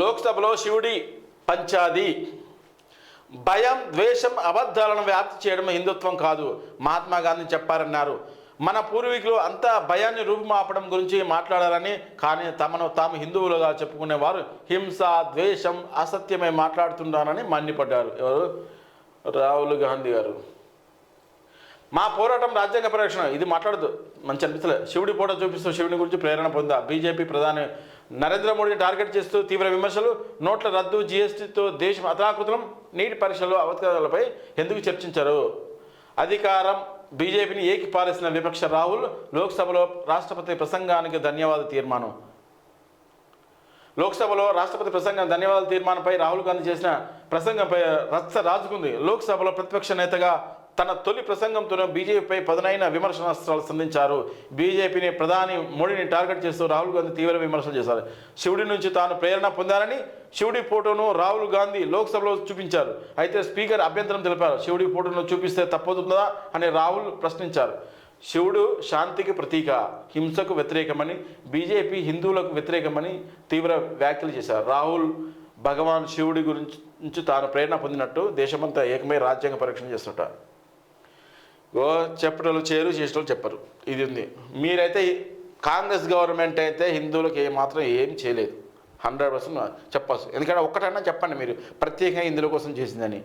లోక్సభలో శివుడి పంచాది. భయం, ద్వేషం, అబద్ధాలను వ్యాప్తి చేయడం హిందుత్వం కాదు, మహాత్మా గాంధీ చెప్పారన్నారు. మన పూర్వీకులు అంతా భయాన్ని రూపుమాపడం గురించి మాట్లాడారని, కానీ తమను తాము హిందువులుగా చెప్పుకునేవారు హింస, ద్వేషం, అసత్యమే మాట్లాడుతున్నారని మండిపడ్డారు. ఎవరు? రాహుల్ గాంధీ గారు. మా పోరాటం రాజ్యాంగ పరిరక్షణ, ఇది మాట్లాడదు, మంచి అనిపిస్తలేదు. శివుడి ఫోటో చూపిస్తూ శివుని గురించి ప్రేరణ పొందా. బీజేపీ ప్రధాని నరేంద్ర మోడీని టార్గెట్ చేస్తూ తీవ్ర విమర్శలు. నోట్ల రద్దు, జీఎస్టీతో దేశం అతలాకుతలం. నీటి పరీక్షలు, అవకాశాలపై ఎందుకు చర్చించారు? అధికారం బీజేపీని ఏకి పారేసిన విపక్ష రాహుల్. లోక్సభలో రాష్ట్రపతి ప్రసంగానికి ధన్యవాద తీర్మానం. లోక్సభలో రాష్ట్రపతి ప్రసంగం ధన్యవాదాల తీర్మానంపై రాహుల్ గాంధీ చేసిన ప్రసంగంపై రచ్చ రాజుకుంది. లోక్సభలో ప్రతిపక్ష నేతగా తన తొలి ప్రసంగంతో బీజేపీపై పదునైన విమర్శనాస్త్రాలు సంధించారు. బీజేపీని, ప్రధాని మోడీని టార్గెట్ చేస్తూ రాహుల్ గాంధీ తీవ్ర విమర్శలు చేశారు. శివుడి నుంచి తాను ప్రేరణ పొందారని శివుడి ఫోటోను రాహుల్ గాంధీ లోక్సభలో చూపించారు. అయితే స్పీకర్ అభ్యంతరం తెలిపారు. శివుడి ఫోటోను చూపిస్తే తప్పవుతుందా అని రాహుల్ ప్రశ్నించారు. శివుడు శాంతికి ప్రతీక, హింసకు వ్యతిరేకమని, బీజేపీ హిందువులకు వ్యతిరేకమని తీవ్ర వ్యాఖ్యలు చేశారు. రాహుల్ భగవాన్ శివుడి గురించి తాను ప్రేరణ పొందినట్టు దేశమంతా ఏకమై రాజ్యాంగ పరీక్షణ చేస్తుంట. చెప్పటలు చేయరు, చేసేటోళ్ళు చెప్పరు. ఇది ఉంది. మీరైతే కాంగ్రెస్ గవర్నమెంట్ అయితే హిందువులకు ఏమాత్రం ఏం చేయలేదు. 100% చెప్పచ్చు. ఎందుకంటే ఒక్కటన్నా చెప్పండి మీరు ప్రత్యేకంగా హిందువుల కోసం చేసిందని.